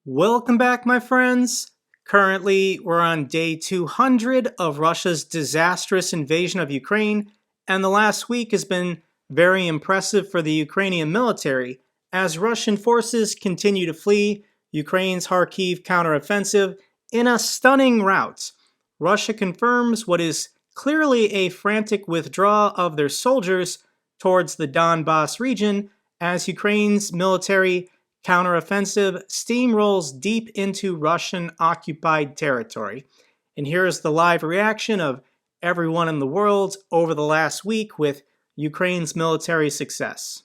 Welcome back, my friends. Currently, we're on day 200 of Russia's disastrous invasion of Ukraine, and the last week has been very impressive for the Ukrainian military as Russian forces continue to flee Ukraine's Kharkiv counteroffensive in a stunning rout. Russia confirms what is clearly a frantic withdrawal of their soldiers towards the Donbas region as Ukraine's military counteroffensive steamrolls deep into Russian-occupied territory. And here's the live reaction of everyone in the world over the last week with Ukraine's military success.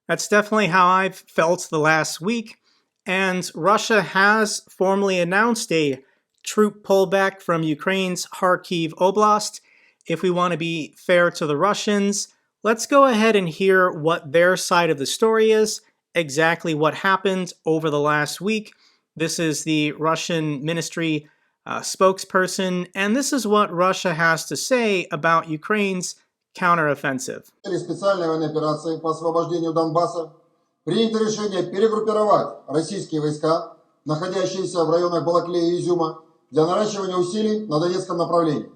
That's definitely how I've felt the last week. And Russia has formally announced a troop pullback from Ukraine's Kharkiv Oblast. If we want to be fair to the Russians, let's go ahead and hear what their side of the story is, exactly what happened over the last week. This is the Russian ministry spokesperson, and this is what Russia has to say about Ukraine's counteroffensive. Специальной военной операции по освобождению Донбасса принято решение перегруппировать российские войска, находящиеся в районах Балаклеи и Изюма, для наращивания усилий на Донецком направлении.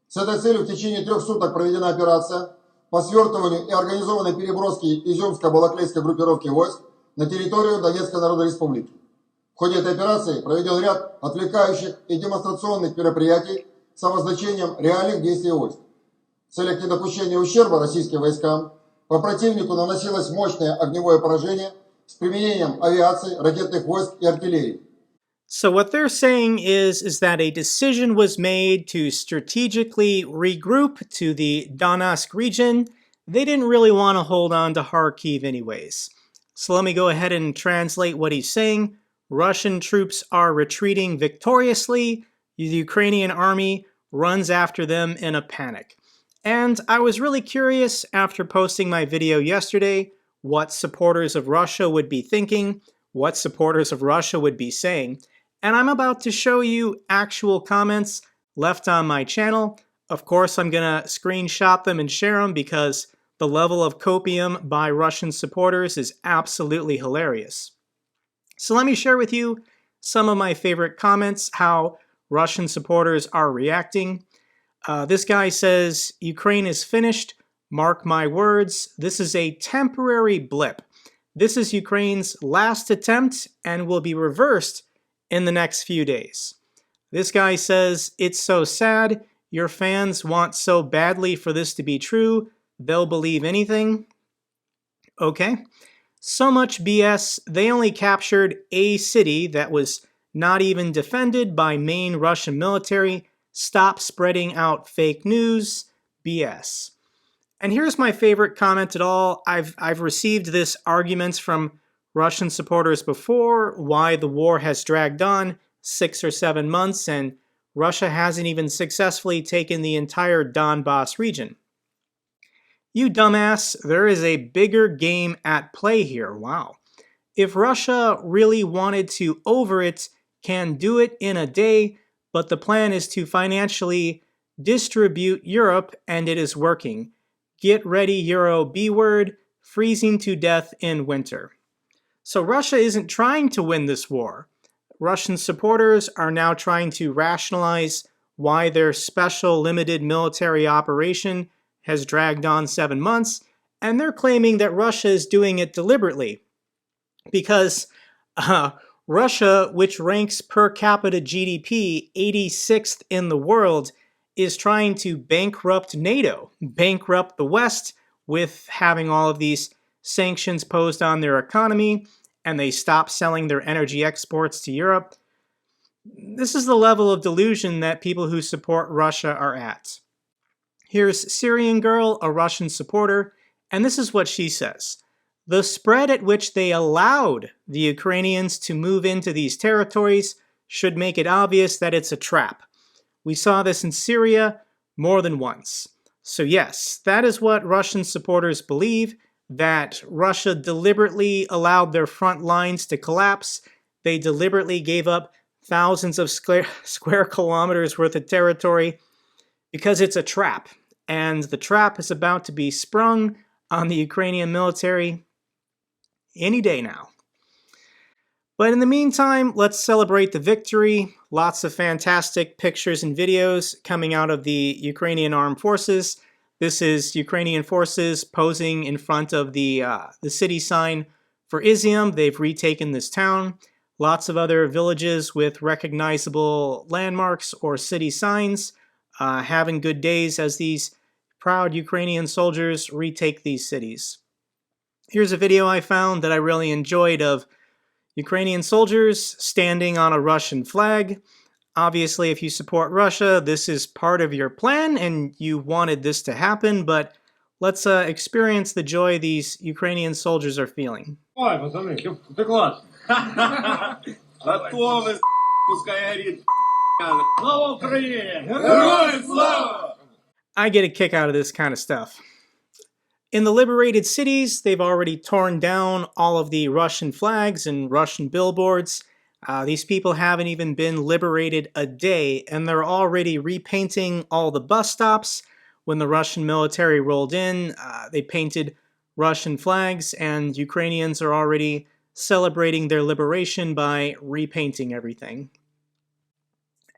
С этой целью в течение 3 суток проведена операция по свертыванию и организованной переброске изюмско-балаклейской группировки войск на территорию Донецкой Народной Республики. В ходе этой операции проведен ряд отвлекающих и демонстрационных мероприятий с обозначением реальных действий войск. В целях недопущения ущерба российским войскам по противнику наносилось мощное огневое поражение с применением авиации, ракетных войск и артиллерии. So what they're saying is that a decision was made to strategically regroup to the Donbas region. They didn't really want to hold on to Kharkiv anyways. So let me go ahead and translate what he's saying. Russian troops are retreating victoriously. The Ukrainian army runs after them in a panic. And I was really curious after posting my video yesterday what supporters of Russia would be thinking, what supporters of Russia would be saying. And I'm about to show you actual comments left on my channel. Of course, I'm going to screenshot them and share them because the level of copium by Russian supporters is absolutely hilarious. So let me share with you some of my favorite comments, how Russian supporters are reacting. This guy says, Ukraine is finished. Mark my words. This is a temporary blip. This is Ukraine's last attempt and will be reversed in the next few days. This guy says, it's so sad. Your fans want so badly for this to be true. They'll believe anything. Okay. So much BS. They only captured a city that was not even defended by main Russian military. Stop spreading out fake news. BS. And here's my favorite comment at all. I've received this arguments from Russian supporters before, why the war has dragged on 6 or 7 months and Russia hasn't even successfully taken the entire Donbas region. You dumbass, there is a bigger game at play here. Wow. If Russia really wanted to over it, can do it in a day, but the plan is to financially distribute Europe, and it is working. Get ready, Euro B-word, freezing to death in winter. So Russia isn't trying to win this war. Russian supporters are now trying to rationalize why their special limited military operation has dragged on 7 months, and they're claiming that Russia is doing it deliberately. Because Russia, which ranks per capita GDP 86th in the world, is trying to bankrupt NATO, bankrupt the West with having all of these sanctions posed on their economy, and they stop selling their energy exports to Europe. This is the level of delusion that people who support Russia are at. Here's Syrian Girl, a Russian supporter, and this is what she says. The spread at which they allowed the Ukrainians to move into these territories should make it obvious that it's a trap. We saw this in Syria more than once. So yes, that is what Russian supporters believe, that Russia deliberately allowed their front lines to collapse. They deliberately gave up thousands of square kilometers worth of territory because it's a trap. And the trap is about to be sprung on the Ukrainian military any day now. But in the meantime, let's celebrate the victory. Lots of fantastic pictures and videos coming out of the Ukrainian armed forces. This is Ukrainian forces posing in front of the city sign for Izium. They've retaken this town. Lots of other villages with recognizable landmarks or city signs having good days as these proud Ukrainian soldiers retake these cities. Here's a video I found that I really enjoyed of Ukrainian soldiers standing on a Russian flag. Obviously, if you support Russia, this is part of your plan and you wanted this to happen, but let's experience the joy these Ukrainian soldiers are feeling. Ой, пацаны, ты класс. Готовы, пускай горит. Слава Украине! Героям слава! I get a kick out of this kind of stuff. In the liberated cities, they've already torn down all of the Russian flags and Russian billboards. These people haven't even been liberated a day, and they're already repainting all the bus stops. When the Russian military rolled in, they painted Russian flags, and Ukrainians are already celebrating their liberation by repainting everything.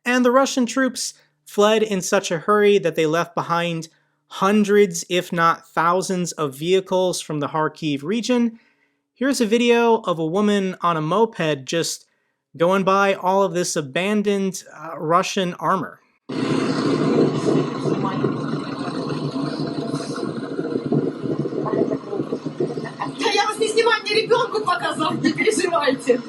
And the Russian troops fled in such a hurry that they left behind hundreds, if not thousands, of vehicles from the Kharkiv region. Here's a video of a woman on a moped just going by all of this abandoned Russian armor. Я вас не снимаю, мне ребенку показал, не переживайте.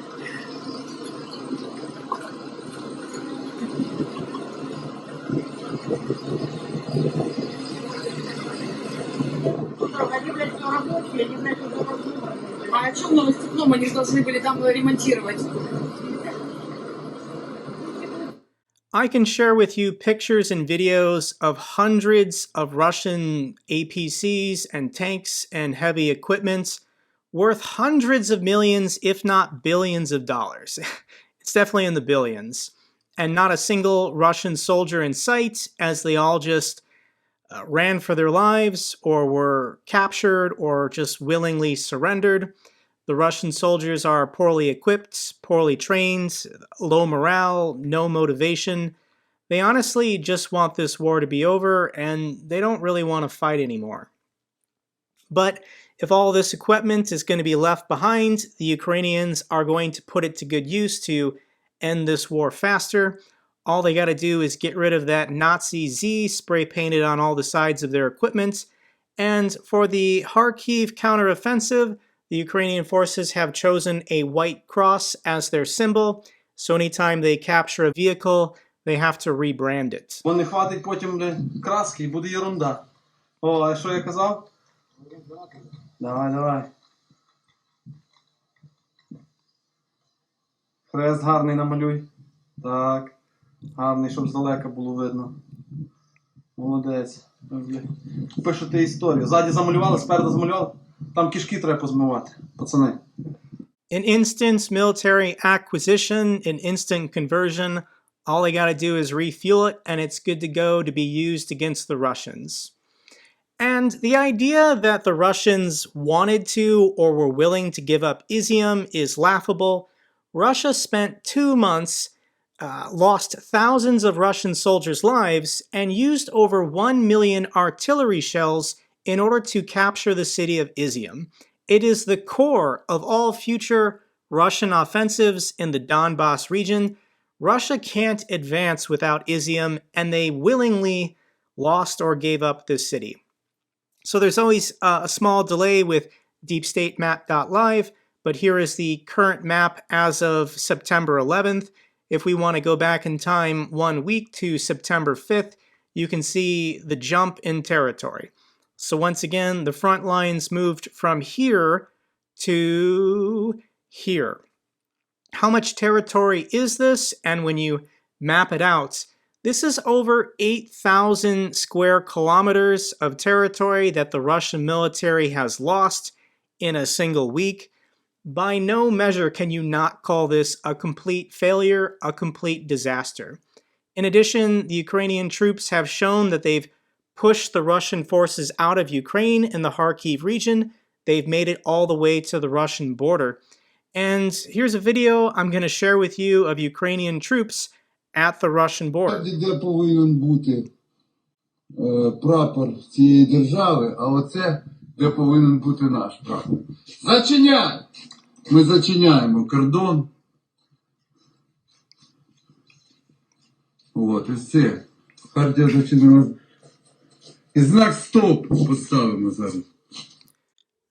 Они, блядь, все рабочие, они, блядь, уже возможно. А о чем новое стекло? Они же должны были там ремонтировать. I can share with you pictures and videos of hundreds of Russian APCs and tanks and heavy equipment worth hundreds of millions, if not billions of dollars. It's definitely in the billions. And not a single Russian soldier in sight, as they all just ran for their lives or were captured or just willingly surrendered. The Russian soldiers are poorly equipped, poorly trained, low morale, no motivation. They honestly just want this war to be over, and they don't really want to fight anymore. But if all this equipment is going to be left behind, the Ukrainians are going to put it to good use to end this war faster. All they got to do is get rid of that Nazi Z spray painted on all the sides of their equipment. And for the Kharkiv Counter Offensive, the Ukrainian forces have chosen a white cross as their symbol, so anytime they capture a vehicle, they have to rebrand it. Бо не хватить потім краски і буде єрунда. О, а що я казав? Давай. Хрест гарний намалюй. Так. Гарний, щоб здалека було видно. Молодець. Пишете історію. Ззаді замалювали, спереду замалювали. Там кишки треба позмивати, пацани. An instant military acquisition, an instant conversion. All they got to do is refuel it, and it's good to go to be used against the Russians. And the idea that the Russians wanted to or were willing to give up Izium is laughable. Russia spent 2 months, lost thousands of Russian soldiers' lives, and used over 1 million artillery shells in order to capture the city of Izium. It is the core of all future Russian offensives in the Donbas region. Russia can't advance without Izium, and they willingly lost or gave up this city. So there's always a small delay with deepstatemap.live, but here is the current map as of September 11th. If we want to go back in time 1 week to September 5th, you can see the jump in territory. So once again, the front lines moved from here to here. How much territory is this? And when you map it out, this is over 8,000 square kilometers of territory that the Russian military has lost in a single week. By no measure can you not call this a complete failure, a complete disaster. In addition, the Ukrainian troops have shown that they've pushed the Russian forces out of Ukraine in the Kharkiv region. They've made it all the way to the Russian border. And here's a video I'm going to share with you of Ukrainian troops at the Russian border. Де повинен бути прапор цієї держави, а оце де повинен бути наш прапор. Зачиняй! Ми зачиняємо кордон. От, і все. Хартія зачинена. І знак стоп поставимо зараз.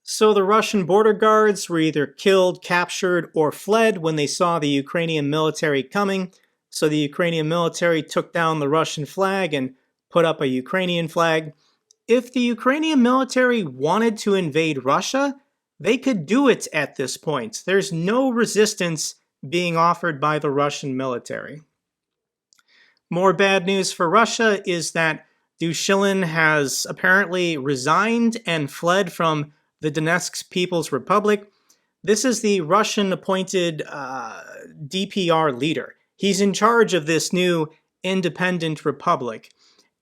So the Russian border guards were either killed, captured, or fled when they saw the Ukrainian military coming. So the Ukrainian military took down the Russian flag and put up a Ukrainian flag. If the Ukrainian military wanted to invade Russia, they could do it at this point. There's no resistance being offered by the Russian military. More bad news for Russia is that Dushyilin has apparently resigned and fled from the Donetsk People's Republic. This is the Russian-appointed DPR leader. He's in charge of this new independent republic.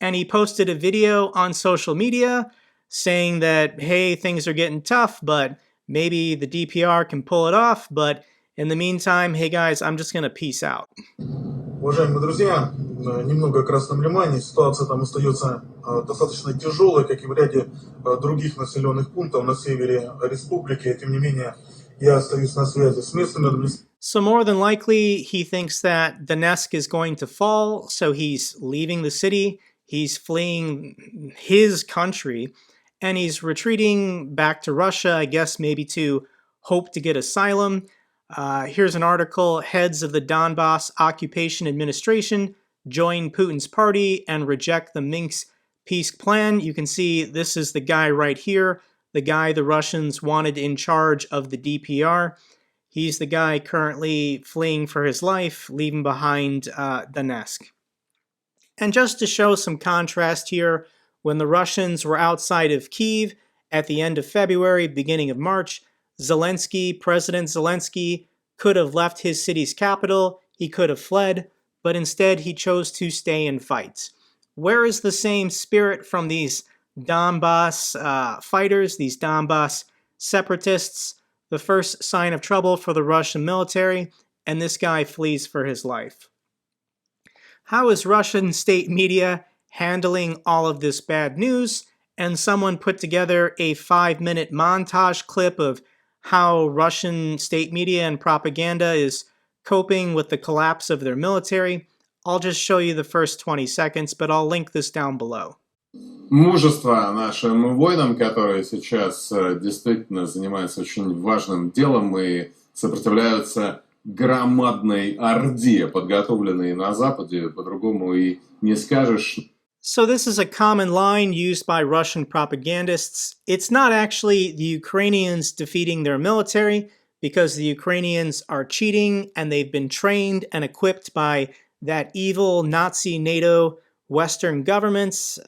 And he posted a video on social media saying that, hey, things are getting tough, but maybe the DPR can pull it off. But in the meantime, hey guys, I'm just going to peace out. Уважаемые друзья, немного о Красном Лимане. Ситуация там остается достаточно тяжелой, как и в ряде других населенных пунктов на севере республики. Тем не менее, я остаюсь на связи с местными администрациями. So more than likely, he thinks that Donetsk is going to fall, so he's leaving the city. He's fleeing his country, and he's retreating back to Russia, I guess maybe to hope to get asylum. Here's an article, heads of the Donbas Occupation Administration join Putin's party and reject the Minsk peace plan. You can see this is the guy right here, the guy the Russians wanted in charge of the DPR. He's the guy currently fleeing for his life, leaving behind Donetsk. And just to show some contrast here, when the Russians were outside of Kyiv at the end of February, beginning of March, President Zelensky, could have left his city's capital, he could have fled, but instead he chose to stay and fight. Where is the same spirit from these Donbas fighters, these Donbas separatists? The first sign of trouble for the Russian military, and this guy flees for his life. How is Russian state media handling all of this bad news? And someone put together a 5-minute montage clip of how Russian state media and propaganda is coping with the collapse of their military. I'll just show you the first 20 seconds, but I'll link this down below. Мужество нашим воинам, которые сейчас действительно занимаются очень важным делом и сопротивляются громадной орде, подготовленной на Западе, по-другому и не скажешь. So this is a common line used by Russian propagandists. It's not actually the Ukrainians defeating their military, because the Ukrainians are cheating and they've been trained and equipped by that evil Nazi NATO Western governments.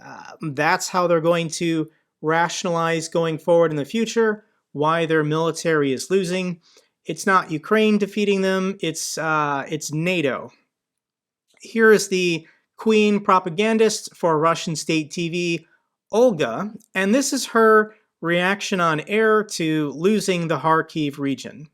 That's how they're going to rationalize going forward in the future why their military is losing. It's not Ukraine defeating them, it's NATO. Here is the queen propagandist for Russian state TV, Olga, and this is her reaction on air to losing the Kharkiv region.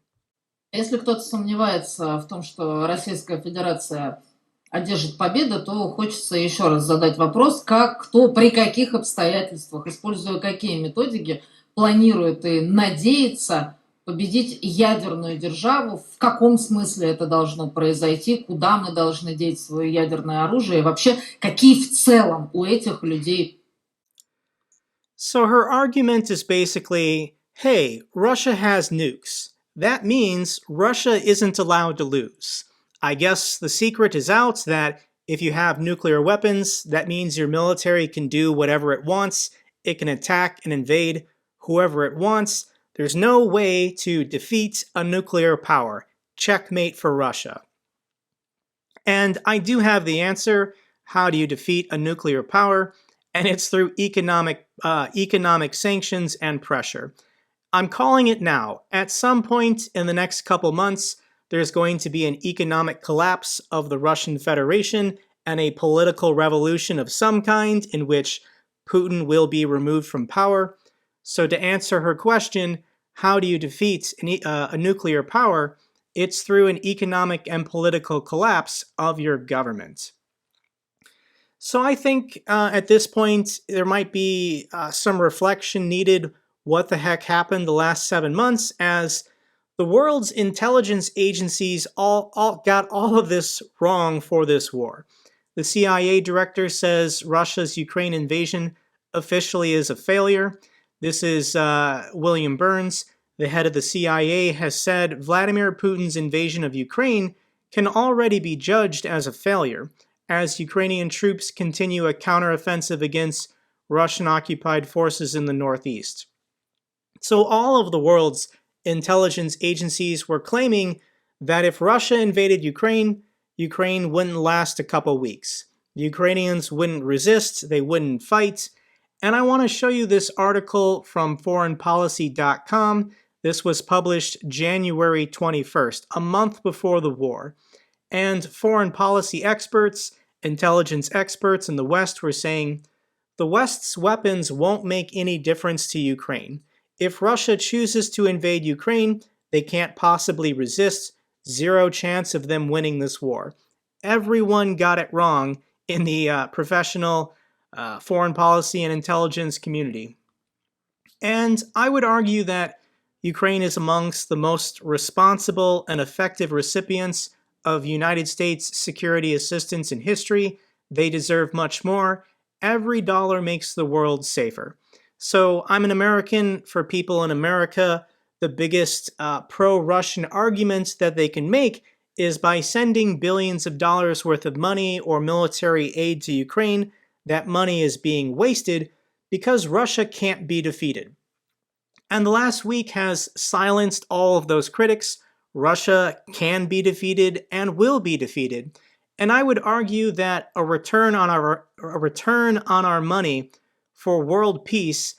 Если кто-то сомневается в том, что Российская Федерация одержит победу, то хочется еще раз задать вопрос, как, кто, при каких обстоятельствах, используя какие методики, планирует и надеется победить ядерную державу, в каком смысле это должно произойти, куда мы должны деть свое ядерное оружие, и вообще, какие в целом у этих людей. So her argument is basically, hey, Russia has nukes. That means Russia isn't allowed to lose. I guess the secret is out that if you have nuclear weapons, that means your military can do whatever it wants. It can attack and invade whoever it wants. There's no way to defeat a nuclear power. Checkmate for Russia. And I do have the answer. How do you defeat a nuclear power? And it's through economic sanctions and pressure. I'm calling it now. At some point in the next couple months, there's going to be an economic collapse of the Russian Federation and a political revolution of some kind in which Putin will be removed from power. So to answer her question, how do you defeat a nuclear power? It's through an economic and political collapse of your government. So I think at this point, there might be some reflection needed. What the heck happened the last 7 months, as the world's intelligence agencies all got all of this wrong for this war. The CIA director says Russia's Ukraine invasion officially is a failure. This is William Burns, the head of the CIA, has said Vladimir Putin's invasion of Ukraine can already be judged as a failure, as Ukrainian troops continue a counteroffensive against Russian-occupied forces in the northeast. So all of the world's intelligence agencies were claiming that if Russia invaded Ukraine, Ukraine wouldn't last a couple weeks. The Ukrainians wouldn't resist, they wouldn't fight. And I want to show you this article from foreignpolicy.com. This was published January 21st, a month before the war. And foreign policy experts, intelligence experts in the West were saying, the West's weapons won't make any difference to Ukraine. If Russia chooses to invade Ukraine, they can't possibly resist. Zero chance of them winning this war. Everyone got it wrong in the professional foreign policy and intelligence community. And I would argue that Ukraine is amongst the most responsible and effective recipients of United States security assistance in history. They deserve much more. Every dollar makes the world safer. So I'm an American. For people in America, the biggest pro-Russian argument that they can make is by sending billions of dollars worth of money or military aid to Ukraine, that money is being wasted because Russia can't be defeated. And the last week has silenced all of those critics. Russia can be defeated and will be defeated. And I would argue that a return on our money for world peace,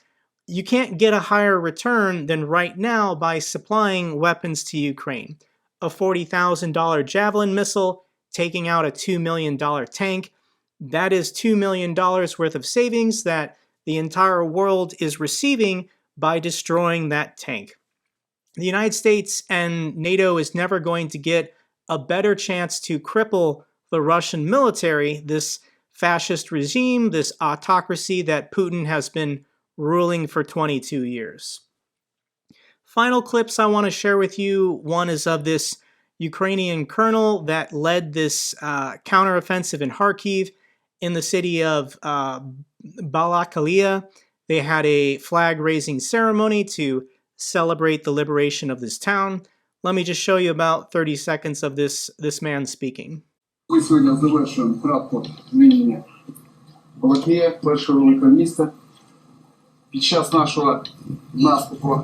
you can't get a higher return than right now by supplying weapons to Ukraine. A $40,000 Javelin missile taking out a $2 million tank, that is $2 million worth of savings that the entire world is receiving by destroying that tank. The United States and NATO is never going to get a better chance to cripple the Russian military, this fascist regime, this autocracy that Putin has been ruling for 22 years. Final clips I want to share with you. One is of this Ukrainian colonel that led this counteroffensive in Kharkiv in the city of Balakalia. They had a flag-raising ceremony to celebrate the liberation of this town. Let me just show you about 30 seconds of this man speaking. Ми сьогодні завершуємо крапку звільнення Балаклія, першого великого міста, під час нашого наступу.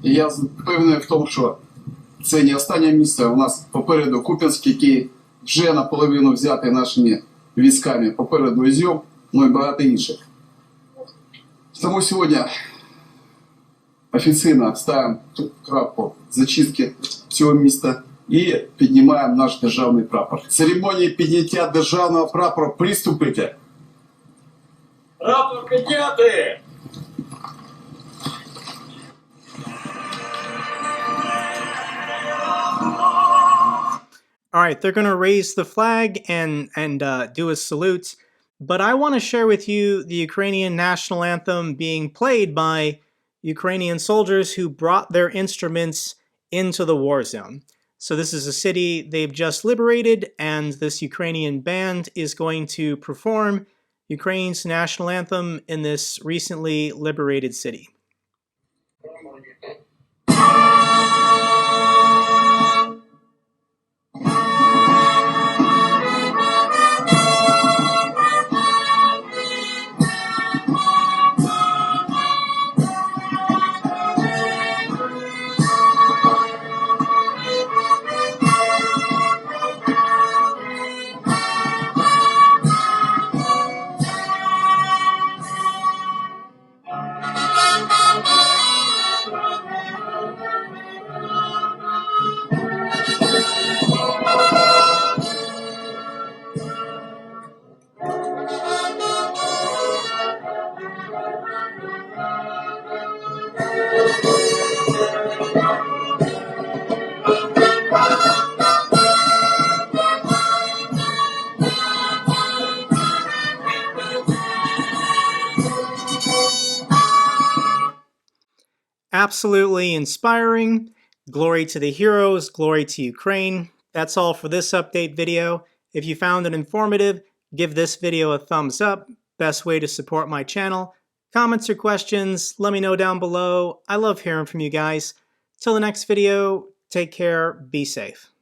І я впевнений в тому, що це не останнє місце. У нас попереду Куп'янськ, який вже наполовину взятий нашими військами, попереду Ізюм, ну і багато інших. Тому сьогодні офіційно ставимо крапку зачистки цього міста і піднімаємо наш державний прапор. Церемонії підняття державного прапора приступите. Прапор підняти! All right, they're going to raise the flag and do a salute. But I want to share with you the Ukrainian national anthem being played by Ukrainian soldiers who brought their instruments into the war zone. So this is a city they've just liberated, and this Ukrainian band is going to perform Ukraine's national anthem in this recently liberated city. Absolutely inspiring. Glory to the heroes, glory to Ukraine. That's all for this update video. If you found it informative, give this video a thumbs up. Best way to support my channel. Comments or questions, let me know down below. I love hearing from you guys. Till the next video, take care, be safe.